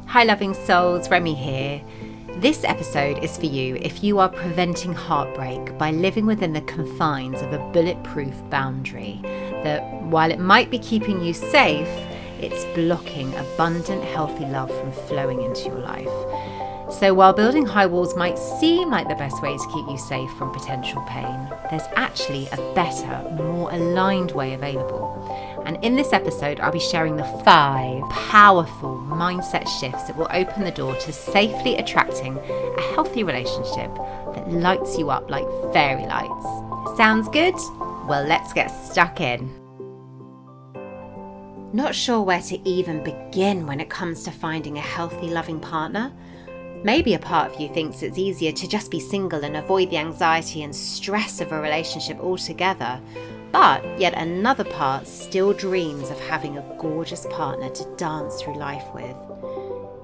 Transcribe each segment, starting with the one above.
Hi loving souls, Remy here. This episode is for you if you are preventing heartbreak by living within the confines of a bulletproof boundary that, while it might be keeping you safe, it's blocking abundant, healthy love from flowing into your life. So while building high walls might seem like the best way to keep you safe from potential pain, there's actually a better, more aligned way available. And in this episode, I'll be sharing the 5 powerful mindset shifts that will open the door to safely attracting a healthy relationship that lights you up like fairy lights. Sounds good? Well, let's get stuck in. Not sure where to even begin when it comes to finding a healthy, loving partner? Maybe a part of you thinks it's easier to just be single and avoid the anxiety and stress of a relationship altogether. But yet another part still dreams of having a gorgeous partner to dance through life with.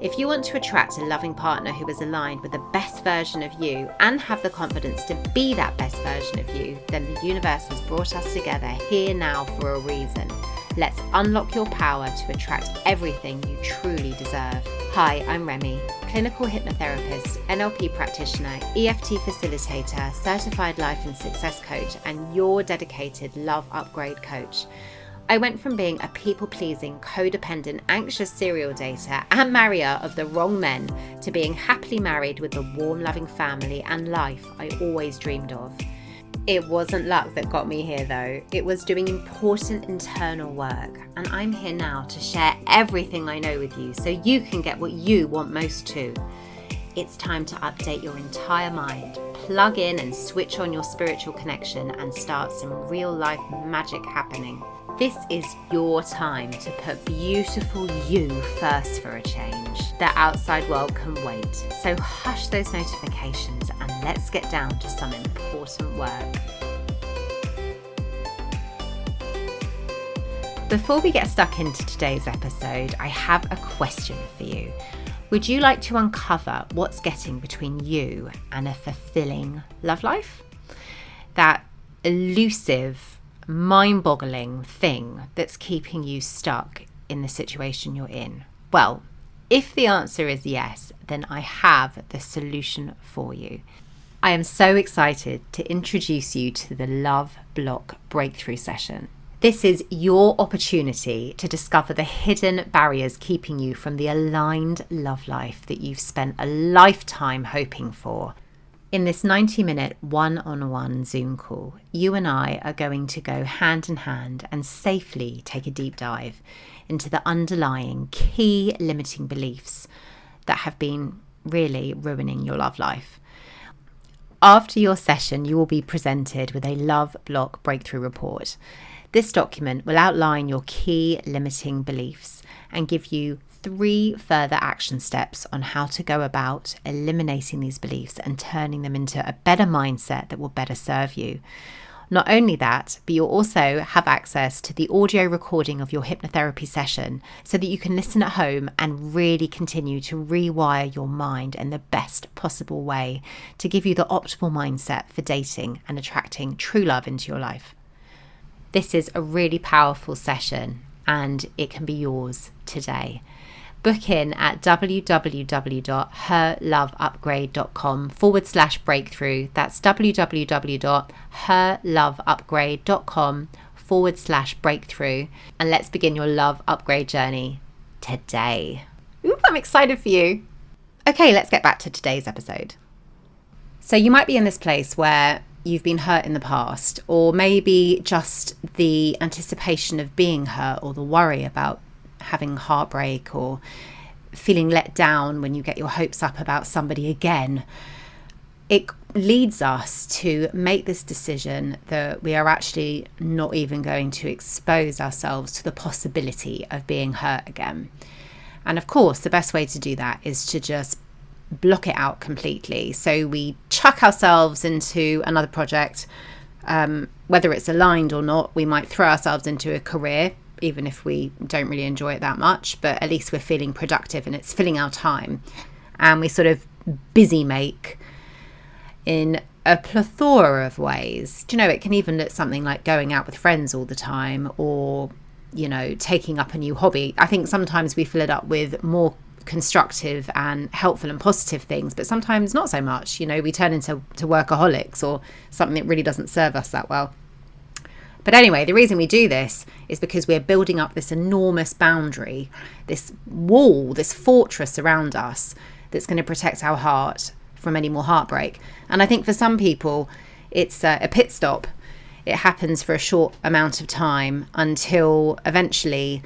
If you want to attract a loving partner who is aligned with the best version of you and have the confidence to be that best version of you, then the universe has brought us together here now for a reason. Let's unlock your power to attract everything you truly deserve. Hi, I'm Remy, clinical hypnotherapist, NLP practitioner, EFT facilitator, certified life and success coach, and your dedicated love upgrade coach. I went from being a people-pleasing, codependent, anxious serial dater and marrier of the wrong men to being happily married with the warm, loving family and life I always dreamed of. It wasn't luck that got me here though. It was doing important internal work, and I'm here now to share everything I know with you so you can get what you want most too. It's time to update your entire mind, plug in and switch on your spiritual connection and start some real life magic happening. This is your time to put beautiful you first for a change. The outside world can wait. So hush those notifications and let's get down to some important work. Before we get stuck into today's episode, I have a question for you. Would you like to uncover what's getting between you and a fulfilling love life? That elusive, mind-boggling thing that's keeping you stuck in the situation you're in? Well, if the answer is yes, then I have the solution for you. I am so excited to introduce you to the Love Block Breakthrough Session. This is your opportunity to discover the hidden barriers keeping you from the aligned love life that you've spent a lifetime hoping for. In this 90-minute one-on-one Zoom call, you and I are going to go hand in hand and safely take a deep dive into the underlying key limiting beliefs that have been really ruining your love life. After your session, you will be presented with a Love Block Breakthrough Report. This document will outline your key limiting beliefs and give you 3 further action steps on how to go about eliminating these beliefs and turning them into a better mindset that will better serve you. Not only that, but you'll also have access to the audio recording of your hypnotherapy session so that you can listen at home and really continue to rewire your mind in the best possible way to give you the optimal mindset for dating and attracting true love into your life. This is a really powerful session and it can be yours today. Book in at www.herloveupgrade.com/breakthrough. That's www.herloveupgrade.com/breakthrough. And let's begin your love upgrade journey today. Ooh, I'm excited for you. Okay, let's get back to today's episode. So you might be in this place where you've been hurt in the past, or maybe just the anticipation of being hurt or the worry about having heartbreak or feeling let down when you get your hopes up about somebody again. It leads us to make this decision that we are actually not even going to expose ourselves to the possibility of being hurt again. And of course, the best way to do that is to just block it out completely. So we chuck ourselves into another project, whether it's aligned or not. We might throw ourselves into a career, even if we don't really enjoy it that much, but at least we're feeling productive and it's filling our time. And we sort of busy make in a plethora of ways. You know, it can even look something like going out with friends all the time, or, you know, taking up a new hobby. I think sometimes we fill it up with more constructive and helpful and positive things, but sometimes not so much. We turn into workaholics or something that really doesn't serve us that well. But anyway, the reason we do this is because we're building up this enormous boundary, this wall, this fortress around us that's going to protect our heart from any more heartbreak. And I think for some people, it's a pit stop. It happens for a short amount of time until eventually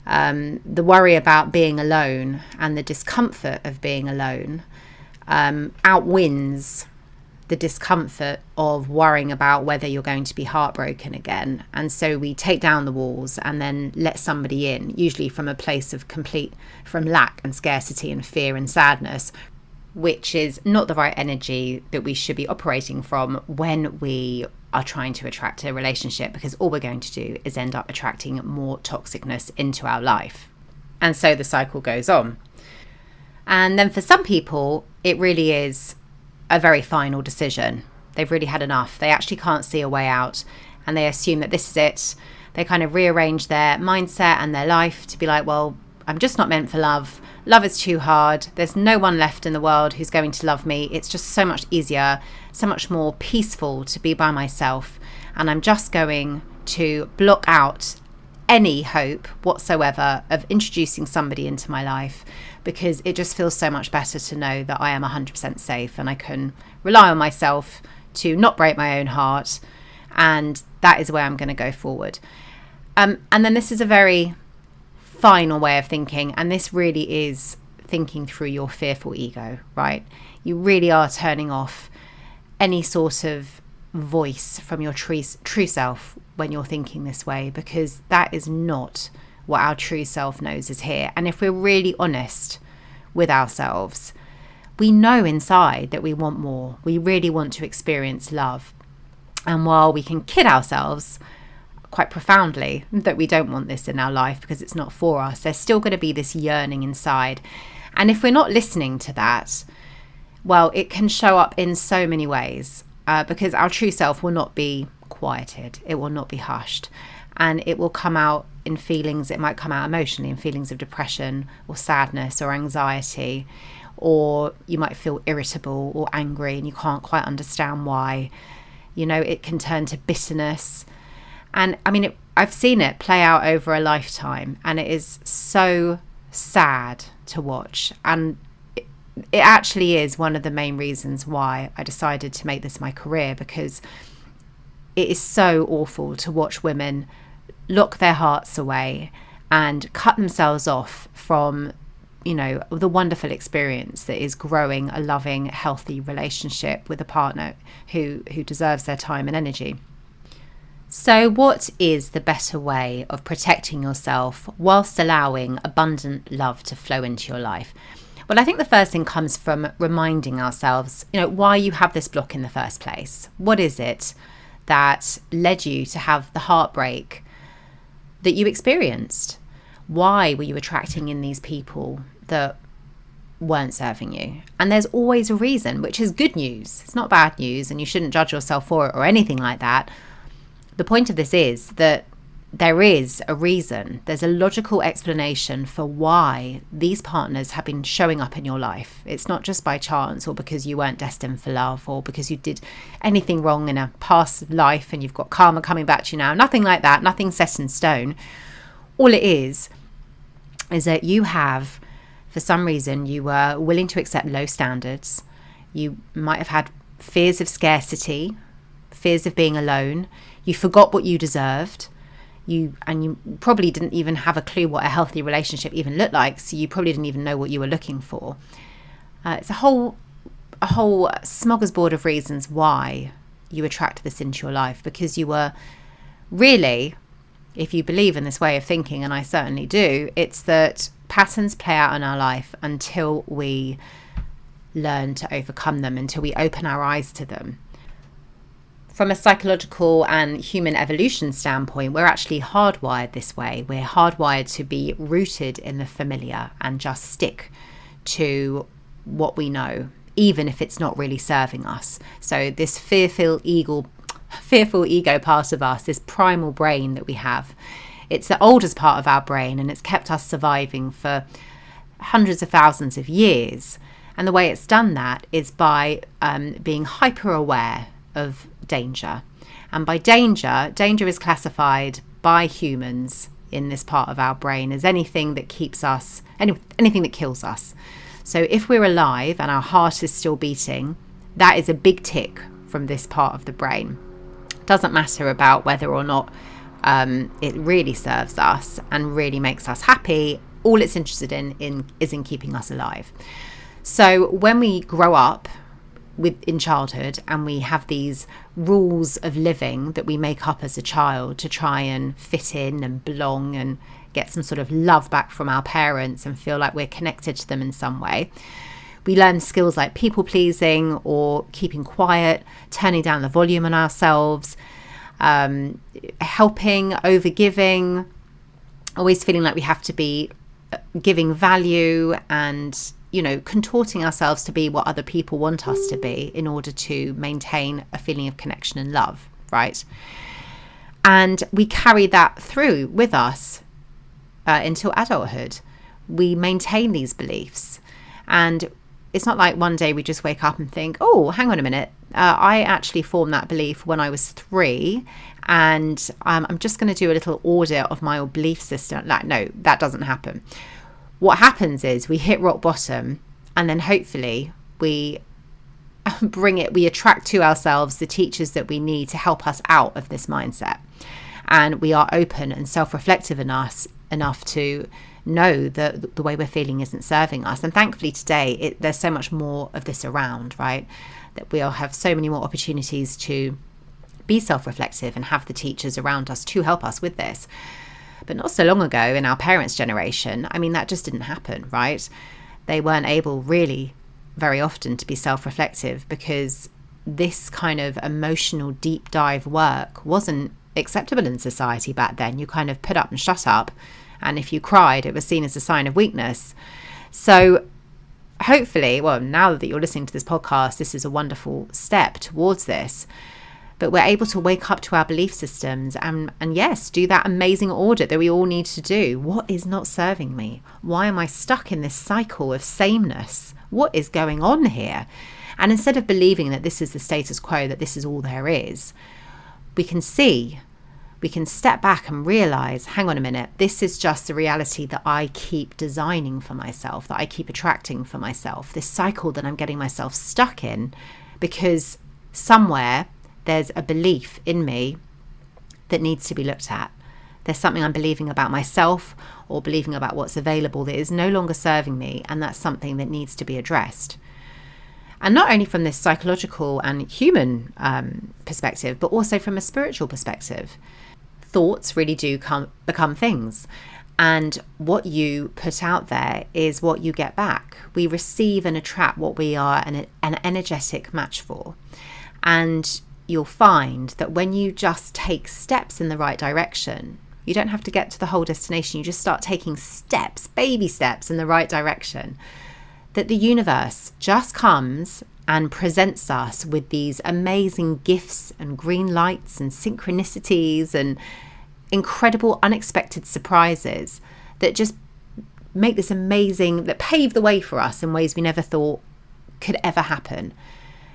the worry about being alone and the discomfort of being alone outwins the discomfort of worrying about whether you're going to be heartbroken again. And so we take down the walls and then let somebody in, usually from a place from lack and scarcity and fear and sadness, which is not the right energy that we should be operating from when we are trying to attract a relationship, because all we're going to do is end up attracting more toxicness into our life. And so the cycle goes on. And then for some people, it really is a very final decision. They've really had enough. They actually can't see a way out, and they assume that this is it. They kind of rearrange their mindset and their life to be like, well, I'm just not meant for love. Love is too hard. There's no one left in the world who's going to love me. It's just so much easier, so much more peaceful to be by myself. And I'm just going to block out any hope whatsoever of introducing somebody into my life, because it just feels so much better to know that I am 100% safe and I can rely on myself to not break my own heart. And that is where I'm going to go forward. And then this is a very final way of thinking, and this really is thinking through your fearful ego, right? You really are turning off any sort of voice from your true self when you're thinking this way, because that is not what our true self knows is here. And if we're really honest with ourselves, we know inside that we want more. We really want to experience love. And while we can kid ourselves quite profoundly that we don't want this in our life because it's not for us, there's still going to be this yearning inside. And if we're not listening to that, well, it can show up in so many ways, because our true self will not be quieted. It will not be hushed. And it will come out in feelings. It might come out emotionally in feelings of depression or sadness or anxiety, or you might feel irritable or angry and you can't quite understand why. It can turn to bitterness. And I mean, I've seen it play out over a lifetime, and it is so sad to watch. And it actually is one of the main reasons why I decided to make this my career, because it is so awful to watch women lock their hearts away and cut themselves off from, the wonderful experience that is growing a loving, healthy relationship with a partner who deserves their time and energy. So what is the better way of protecting yourself whilst allowing abundant love to flow into your life? Well, I think the first thing comes from reminding ourselves, why you have this block in the first place. What is it that led you to have the heartbreak that you experienced? Why were you attracting in these people that weren't serving you? And there's always a reason, which is good news. It's not bad news, and you shouldn't judge yourself for it or anything like that. The point of this is that there is a reason. There's a logical explanation for why these partners have been showing up in your life. It's not just by chance, or because you weren't destined for love, or because you did anything wrong in a past life and you've got karma coming back to you now. Nothing like that. Nothing set in stone. All it is that you have, for some reason, you were willing to accept low standards. You might have had fears of scarcity, fears of being alone. You forgot what you deserved. You probably didn't even have a clue what a healthy relationship even looked like, so you probably didn't even know what you were looking for. It's a whole smorgasbord of reasons why you attract this into your life, because you were really, if you believe in this way of thinking, and I certainly do, it's that patterns play out in our life until we learn to overcome them, until we open our eyes to them. From a psychological and human evolution standpoint, we're actually hardwired this way. We're hardwired to be rooted in the familiar and just stick to what we know, even if it's not really serving us. So this fearful ego part of us, this primal brain that we have, it's the oldest part of our brain, and it's kept us surviving for hundreds of thousands of years. And the way it's done that is by being hyper aware of danger. And by danger is classified by humans in this part of our brain as anything that keeps us, anything that kills us. So if we're alive and our heart is still beating, that is a big tick from this part of the brain. Doesn't matter about whether or not it really serves us and really makes us happy. All it's interested in is in keeping us alive. So when we grow up in childhood and we have these rules of living that we make up as a child to try and fit in and belong and get some sort of love back from our parents and feel like we're connected to them in some way, we learn skills like people pleasing or keeping quiet, turning down the volume on ourselves, helping, over giving, always feeling like we have to be giving value and, contorting ourselves to be what other people want us to be in order to maintain a feeling of connection and love, right? And we carry that through with us until adulthood. We maintain these beliefs. And it's not like one day we just wake up and think, oh, hang on a minute. I actually formed that belief when I was 3, and I'm just going to do a little audit of my old belief system. No, that doesn't happen. What happens is we hit rock bottom, and then hopefully we attract to ourselves the teachers that we need to help us out of this mindset. And we are open and self-reflective enough to know that the way we're feeling isn't serving us. And thankfully today, there's so much more of this around, right? That we'll have so many more opportunities to be self-reflective and have the teachers around us to help us with this. But not so long ago in our parents' generation, that just didn't happen, right? They weren't able really very often to be self-reflective because this kind of emotional deep dive work wasn't acceptable in society back then. You kind of put up and shut up. And if you cried, it was seen as a sign of weakness. So hopefully, now that you're listening to this podcast, this is a wonderful step towards this. But we're able to wake up to our belief systems and yes, do that amazing audit that we all need to do. What is not serving me? Why am I stuck in this cycle of sameness? What is going on here? And instead of believing that this is the status quo, that this is all there is, we can step back and realize, hang on a minute, this is just the reality that I keep designing for myself, that I keep attracting for myself, this cycle that I'm getting myself stuck in because somewhere there's a belief in me that needs to be looked at. There's something I'm believing about myself or believing about what's available that is no longer serving me, and that's something that needs to be addressed. And not only from this psychological and human perspective, but also from a spiritual perspective. Thoughts really do become things. And what you put out there is what you get back. We receive and attract what we are an energetic match for. And you'll find that when you just take steps in the right direction, you don't have to get to the whole destination. You just start taking steps, baby steps in the right direction, that the universe just comes and presents us with these amazing gifts and green lights and synchronicities and incredible unexpected surprises that just make this amazing, that pave the way for us in ways we never thought could ever happen.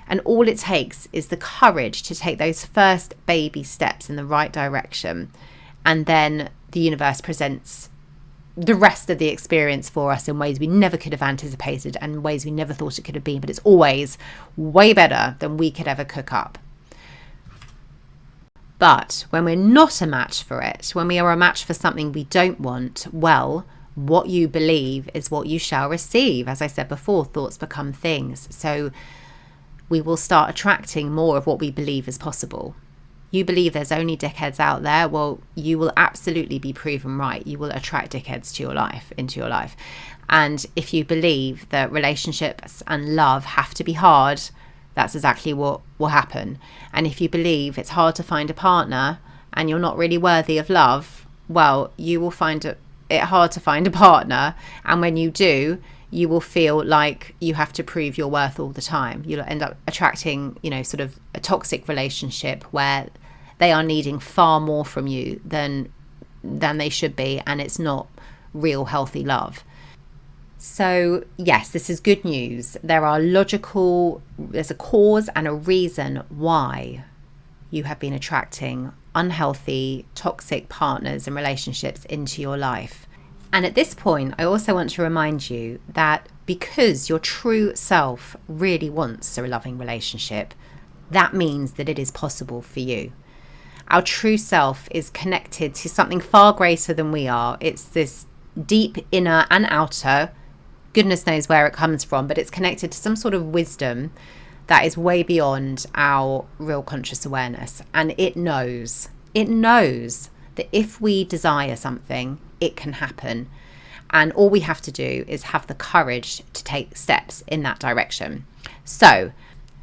And all it takes is the courage to take those first baby steps in the right direction. And then the universe presents the rest of the experience for us in ways we never could have anticipated and ways we never thought it could have been. But it's always way better than we could ever cook up. But when we're not a match for it, when we are a match for something we don't want, well, what you believe is what you shall receive. As I said before, thoughts become things. So we will start attracting more of what we believe is possible. You believe there's only dickheads out there, well, you will absolutely be proven right. You will attract dickheads into your life. And if you believe that relationships and love have to be hard, that's exactly what will happen. And if you believe it's hard to find a partner and you're not really worthy of love, well, you will find it hard to find a partner. And when you do, you will feel like you have to prove your worth all the time. You'll end up attracting, sort of a toxic relationship where they are needing far more from you than they should be, and it's not real healthy love. So yes, this is good news. There's a cause and a reason why you have been attracting unhealthy, toxic partners and relationships into your life. And at this point, I also want to remind you that because your true self really wants a loving relationship, that means that it is possible for you. Our true self is connected to something far greater than we are. It's this deep inner and outer, goodness knows where it comes from, but it's connected to some sort of wisdom that is way beyond our real conscious awareness. And it knows that if we desire something, it can happen. And all we have to do is have the courage to take steps in that direction. So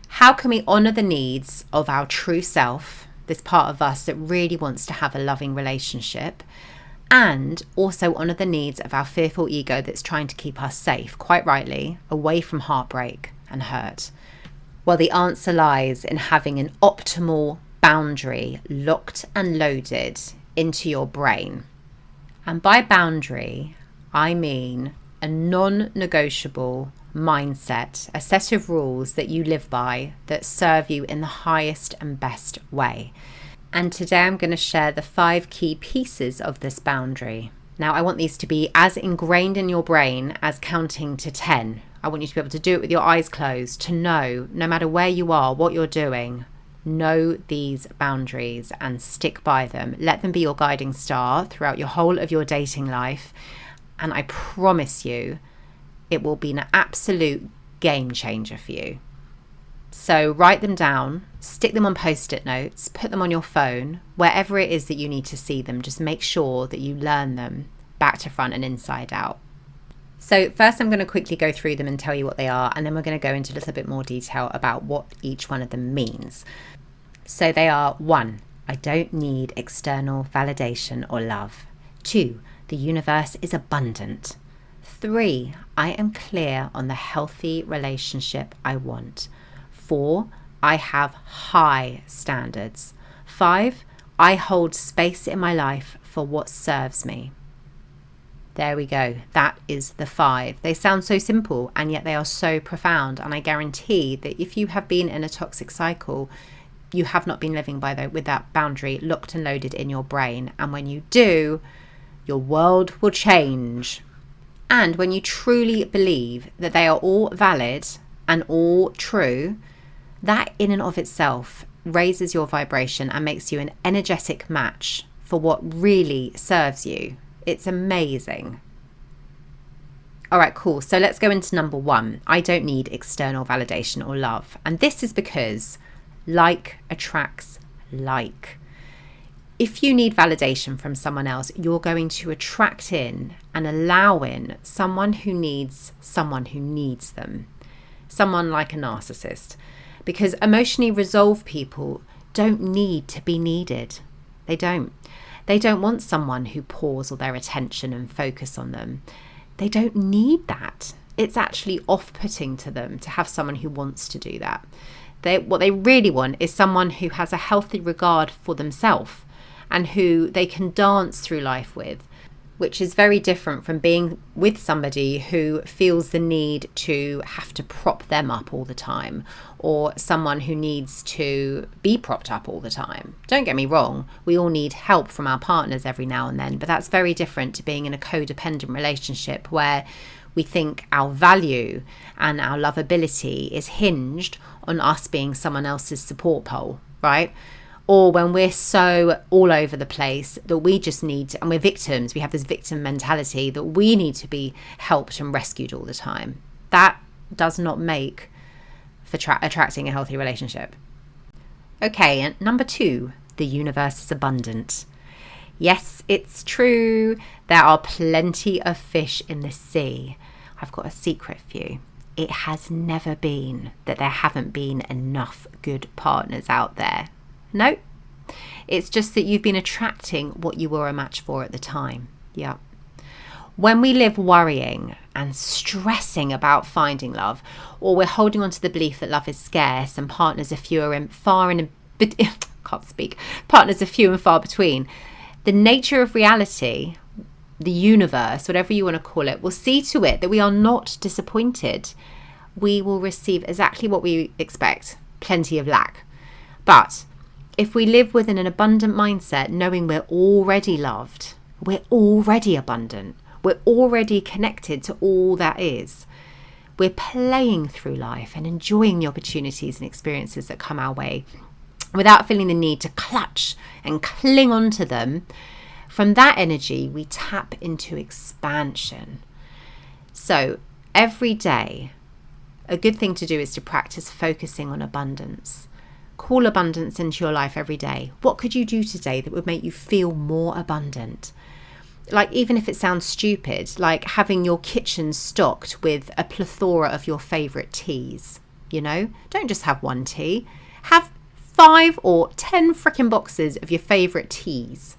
how can we honor the needs of our true self, this part of us that really wants to have a loving relationship, and also honor the needs of our fearful ego that's trying to keep us safe, quite rightly, away from heartbreak and hurt? Well, the answer lies in having an optimal boundary locked and loaded into your brain. And by boundary, I mean a non-negotiable mindset, a set of rules that you live by that serve you in the highest and best way. And today I'm going to share the 5 key pieces of this boundary. Now, I want these to be as ingrained in your brain as counting to 10. I want you to be able to do it with your eyes closed, to know, no matter where you are, what you're doing, know these boundaries and stick by them. Let them be your guiding star throughout your whole of your dating life. And I promise you, it will be an absolute game changer for you. So write them down, stick them on post-it notes, put them on your phone, wherever it is that you need to see them. Just make sure that you learn them back to front and inside out. So first I'm going to quickly go through them and tell you what they are, and then we're going to go into a little bit more detail about what each one of them means. So they are: 1, I don't need external validation or love. 2, the universe is abundant. 3, I am clear on the healthy relationship I want. 4, I have high standards. 5, I hold space in my life for what serves me. There we go. That is the 5. They sound so simple, and yet they are so profound. And I guarantee that if you have been in a toxic cycle, you have not been living with that boundary locked and loaded in your brain. And when you do, your world will change. And when you truly believe that they are all valid and all true, that in and of itself raises your vibration and makes you an energetic match for what really serves you. It's amazing. All right, cool. So let's go into number 1. I don't need external validation or love. And this is because like attracts like. If you need validation from someone else, you're going to attract in and allow in someone who needs them. Someone like a narcissist. Because emotionally resolved people don't need to be needed. They don't. They don't want someone who pours all their attention and focus on them. They don't need that. It's actually off-putting to them to have someone who wants to do that. What they really want is someone who has a healthy regard for themselves and who they can dance through life with, which is very different from being with somebody who feels the need to have to prop them up all the time, or someone who needs to be propped up all the time. Don't get me wrong, we all need help from our partners every now and then, but that's very different to being in a codependent relationship where we think our value and our lovability is hinged on us being someone else's support pole, right? Or when we're so all over the place that we just need to, and we're victims, we have this victim mentality that we need to be helped and rescued all the time. That does not make for attracting a healthy relationship. Okay, and number 2, the universe is abundant. Yes, it's true. There are plenty of fish in the sea. I've got a secret for you. It has never been that there haven't been enough good partners out there. No, it's just that you've been attracting what you were a match for at the time. Yeah. When we live worrying and stressing about finding love, or we're holding on to the belief that love is scarce and partners are few and far between, the nature of reality the universe, whatever you want to call it, will see to it that we are not disappointed. We will receive exactly what we expect, plenty of lack. But if we live within an abundant mindset, knowing we're already loved, we're already abundant, we're already connected to all that is, we're playing through life and enjoying the opportunities and experiences that come our way without feeling the need to clutch and cling on to them. From that energy, we tap into expansion. So every day, a good thing to do is to practice focusing on abundance. Call abundance into your life every day. What could you do today that would make you feel more abundant? Like, even if it sounds stupid, like having your kitchen stocked with a plethora of your favorite teas, don't just have one tea, have 5 or 10 freaking boxes of your favorite teas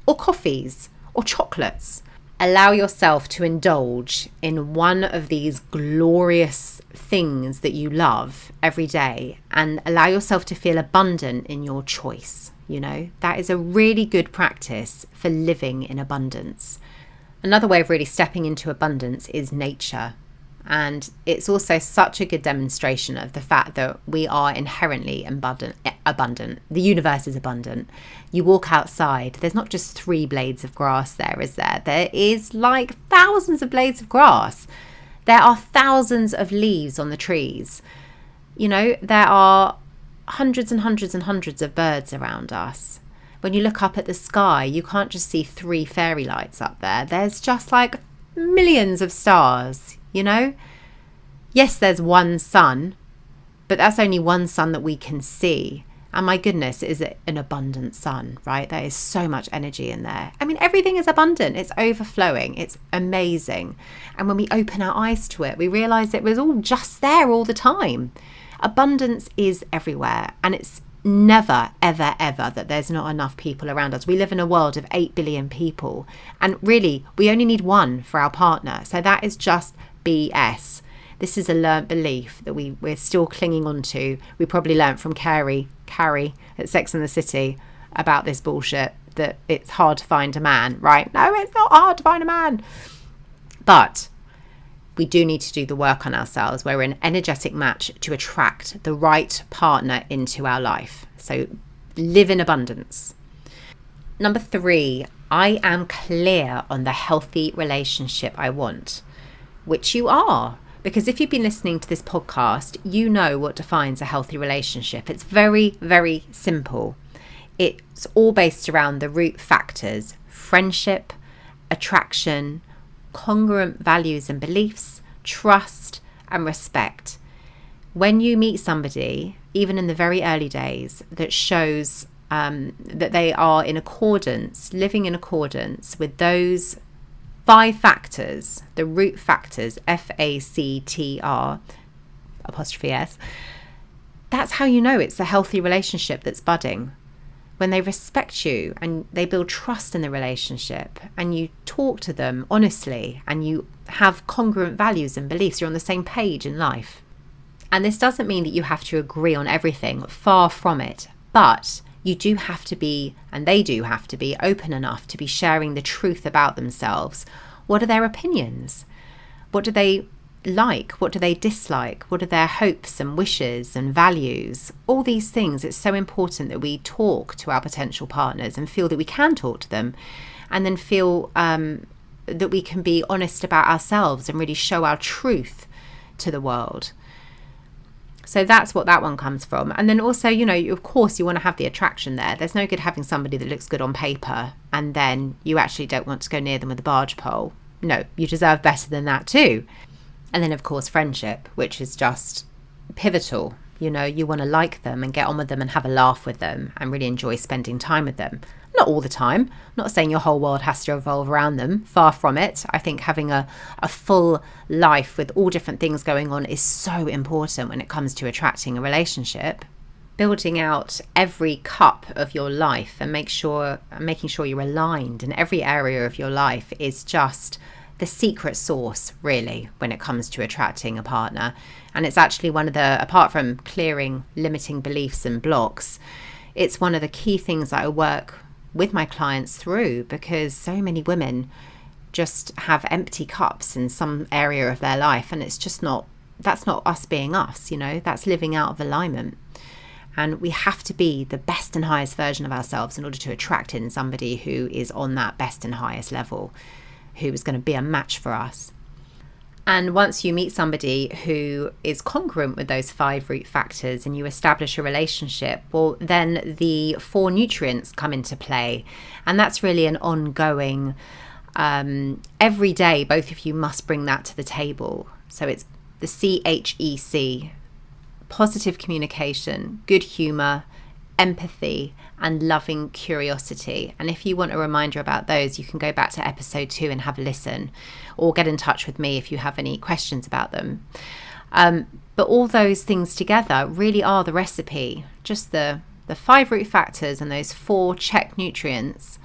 or coffees or chocolates. Allow yourself to indulge in one of these glorious things that you love every day, and allow yourself to feel abundant in your choice. That is a really good practice for living in abundance. Another way of really stepping into abundance is nature. And it's also such a good demonstration of the fact that we are inherently abundant. The universe is abundant. You walk outside, there's not just 3 blades of grass there, is there? There is like thousands of blades of grass. There are thousands of leaves on the trees. There are hundreds and hundreds and hundreds of birds around us. When you look up at the sky, you can't just see 3 fairy lights up there. There's just like millions of stars. Yes, there's one sun, but that's only one sun that we can see. And my goodness, is it an abundant sun, right? There is so much energy in there. I mean, everything is abundant. It's overflowing. It's amazing. And when we open our eyes to it, we realize it was all just there all the time. Abundance is everywhere. And it's never, ever, ever that there's not enough people around us. We live in a world of 8 billion people. And really, we only need one for our partner. So that is just BS. This is a learnt belief that we're still clinging on to. We probably learnt from Carrie at Sex and the City about this bullshit, that it's hard to find a man, right? No, it's not hard to find a man. But we do need to do the work on ourselves. We're an energetic match to attract the right partner into our life. So live in abundance. Number 3, I am clear on the healthy relationship I want. Which you are, because if you've been listening to this podcast, you know what defines a healthy relationship. It's very, very simple. It's all based around the root factors: friendship, attraction, congruent values and beliefs, trust, and respect. When you meet somebody, even in the very early days, that shows that they are living in accordance with those 5 factors, the root factors, FACTR, ', that's how you know it's a healthy relationship that's budding. When they respect you and they build trust in the relationship, and you talk to them honestly, and you have congruent values and beliefs, you're on the same page in life. And this doesn't mean that you have to agree on everything, far from it, but you do have to be, and they do have to be, open enough to be sharing the truth about themselves. What are their opinions? What do they like? What do they dislike? What are their hopes and wishes and values? All these things. It's so important that we talk to our potential partners and feel that we can talk to them, and then feel that we can be honest about ourselves and really show our truth to the world. So that's what that one comes from. And then also, of course, you want to have the attraction there. There's no good having somebody that looks good on paper and then you actually don't want to go near them with a barge pole. No, you deserve better than that too. And then, of course, friendship, which is just pivotal. You want to like them and get on with them and have a laugh with them and really enjoy spending time with them. Not all the time. I'm not saying your whole world has to revolve around them. Far from it. I think having a full life with all different things going on is so important when it comes to attracting a relationship. Building out every cup of your life and making sure you're aligned in every area of your life is just the secret sauce, really, when it comes to attracting a partner. And it's actually one of the, apart from clearing limiting beliefs and blocks, it's one of the key things that I work with my clients through, because so many women just have empty cups in some area of their life, and it's just not, that's not us being us, that's living out of alignment. And we have to be the best and highest version of ourselves in order to attract in somebody who is on that best and highest level, who is going to be a match for us. And once you meet somebody who is congruent with those 5 root factors and you establish a relationship, well, then the 4 nutrients come into play. And that's really an ongoing, every day, both of you must bring that to the table. So it's the CHEC, positive communication, good humor, empathy, and loving curiosity. And if you want a reminder about those, you can go back to episode 2 and have a listen, or get in touch with me if you have any questions about them. But all those things together really are the recipe. Just the 5 root factors and those 4 check nutrients,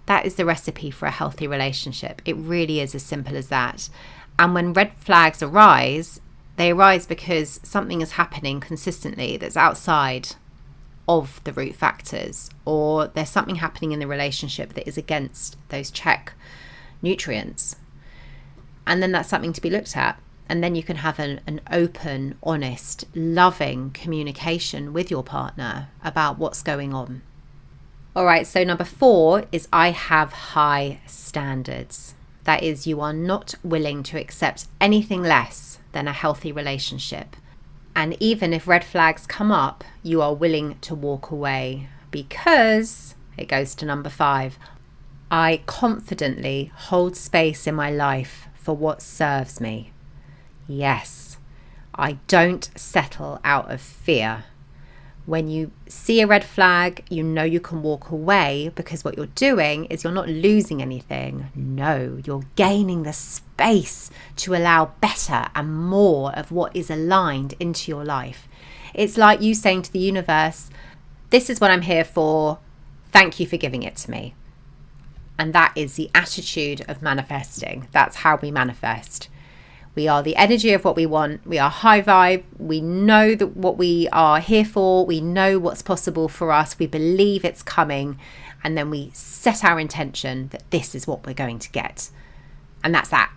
that is the recipe for a healthy relationship. It really is as simple as that. And when red flags arise, they arise because something is happening consistently that's outside of the root factors, or there's something happening in the relationship that is against those check nutrients. And then that's something to be looked at. And then you can have an open, honest, loving communication with your partner about what's going on. All right, so number 4 is I have high standards. That is, you are not willing to accept anything less than a healthy relationship. And even if red flags come up, you are willing to walk away, because it goes to number 5. I confidently hold space in my life for what serves me. Yes, I don't settle out of fear. When you see a red flag, you know you can walk away, because what you're doing is you're not losing anything. No, you're gaining the space to allow better and more of what is aligned into your life. It's like you saying to the universe, this is what I'm here for. Thank you for giving it to me. And that is the attitude of manifesting. That's how we manifest. We are the energy of what we want. We are high vibe. We know that what we are here for. We know what's possible for us. We believe it's coming. And then we set our intention that this is what we're going to get. And that's that.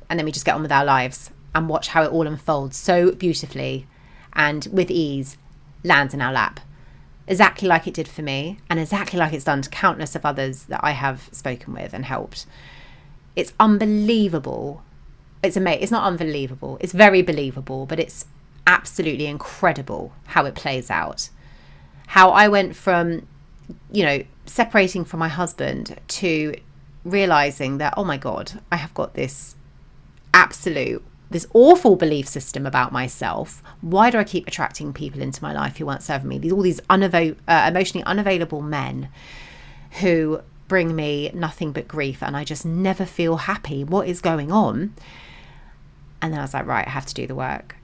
And then we just get on with our lives and watch how it all unfolds so beautifully and with ease lands in our lap. Exactly like it did for me, and exactly like it's done to countless of others that I have spoken with and helped. It's unbelievable. It's amazing. It's not unbelievable. It's very believable, but it's absolutely incredible how it plays out. How I went from, separating from my husband to realizing that, oh my God, I have got this awful belief system about myself. Why do I keep attracting people into my life who aren't serving me? All these emotionally unavailable men who bring me nothing but grief, and I just never feel happy. What is going on? And then I was like, right, I have to do the work.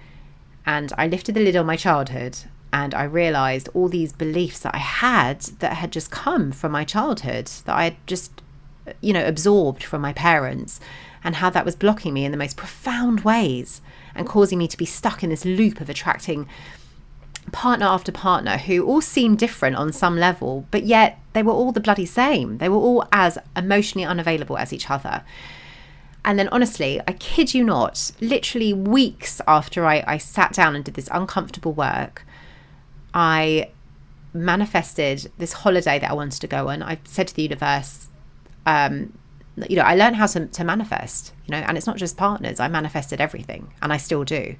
And I lifted the lid on my childhood, and I realized all these beliefs that I had that had just come from my childhood, that I had just, absorbed from my parents, and how that was blocking me in the most profound ways and causing me to be stuck in this loop of attracting partner after partner who all seemed different on some level, but yet they were all the bloody same. They were all as emotionally unavailable as each other. And then honestly, I kid you not, literally weeks after I sat down and did this uncomfortable work, I manifested this holiday that I wanted to go on. I said to the universe, I learned how to manifest, and it's not just partners. I manifested everything, and I still do,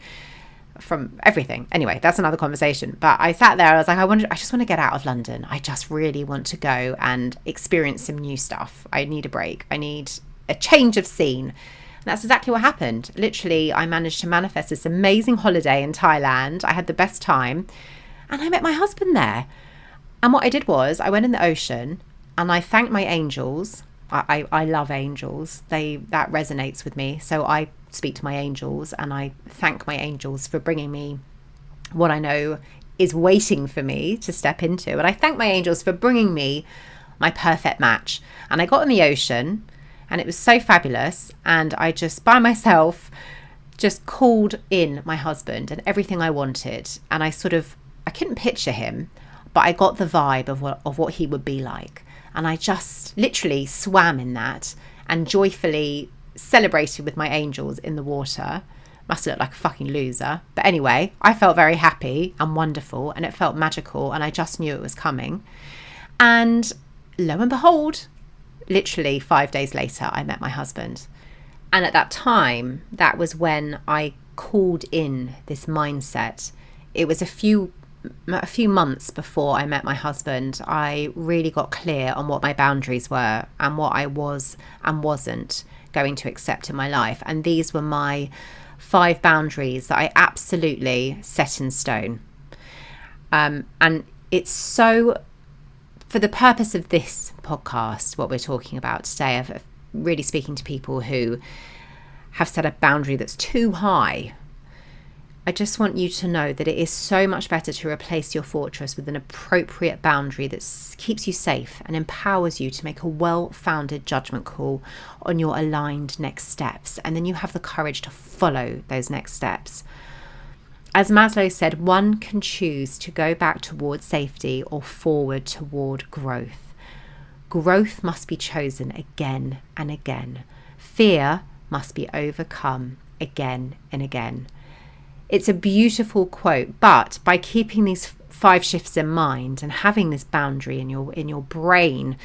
from everything. Anyway, that's another conversation. But I sat there, I was like, I just want to get out of London. I just really want to go and experience some new stuff. I need a break. I need a change of scene. And that's exactly what happened. Literally, I managed to manifest this amazing holiday in Thailand. I had the best time, and I met my husband there. And what I did was I went in the ocean and I thanked my angels. I love angels. That resonates with me. So I speak to my angels and I thank my angels for bringing me what I know is waiting for me to step into. And I thank my angels for bringing me my perfect match. And I got in the ocean, and it was so fabulous. And I just, by myself, just called in my husband and everything I wanted. And I couldn't picture him, but I got the vibe of what he would be like. And I just literally swam in that. and joyfully celebrated with my angels in the water. Must have looked like a fucking loser. But anyway, I felt very happy and wonderful, and it felt magical, and I just knew it was coming. And lo and behold, literally 5 days later, I met my husband. And at that time, that was when I called in this mindset. It was a few months before I met my husband. I really got clear on what my boundaries were and what I was and wasn't going to accept in my life. And these were my 5 boundaries that I absolutely set in stone. And it's so, for the purpose of this podcast, what we're talking about today, of really speaking to people who have set a boundary that's too high, I just want you to know that it is so much better to replace your fortress with an appropriate boundary that keeps you safe and empowers you to make a well-founded judgment call on your aligned next steps. And then you have the courage to follow those next steps. As Maslow said, one can choose to go back towards safety or forward toward growth. Growth must be chosen again and again. Fear must be overcome again and again. It's a beautiful quote, but by keeping these 5 shifts in mind and having this boundary in your brain,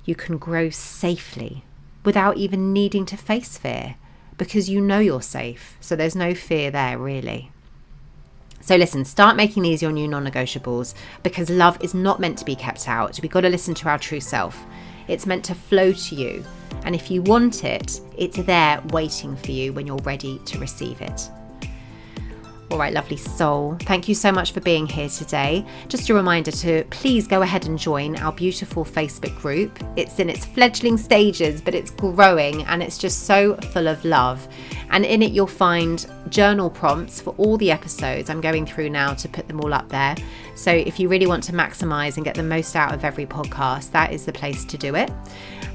you can grow safely without even needing to face fear, because you know you're safe. So there's no fear there, really. So listen, start making these your new non-negotiables, because love is not meant to be kept out. We've got to listen to our true self. It's meant to flow to you. And if you want it, it's there waiting for you when you're ready to receive it. All right, lovely soul. Thank you so much for being here today. Just a reminder to please go ahead and join our beautiful Facebook group. It's in its fledgling stages, but it's growing and it's just so full of love. And in it, you'll find journal prompts for all the episodes. I'm going through now to put them all up there. So if you really want to maximize and get the most out of every podcast, that is the place to do it.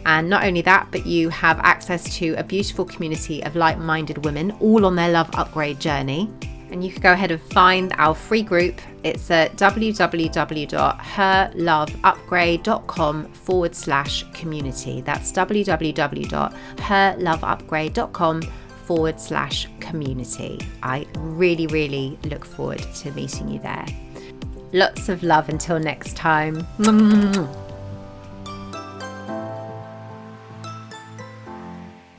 And not only that, but you have access to a beautiful community of like-minded women, all on their love upgrade journey. And you can go ahead and find our free group. It's at www.herloveupgrade.com/community. That's www.herloveupgrade.com/community. I really, really look forward to meeting you there. Lots of love until next time.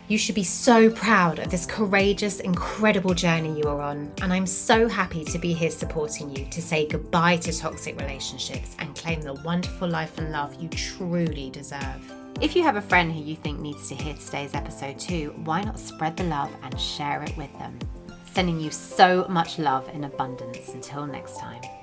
You should be so proud of this courageous, incredible journey you are on. And I'm so happy to be here supporting you to say goodbye to toxic relationships and claim the wonderful life and love you truly deserve. If you have a friend who you think needs to hear today's episode too, why not spread the love and share it with them? Sending you so much love in abundance. Until next time.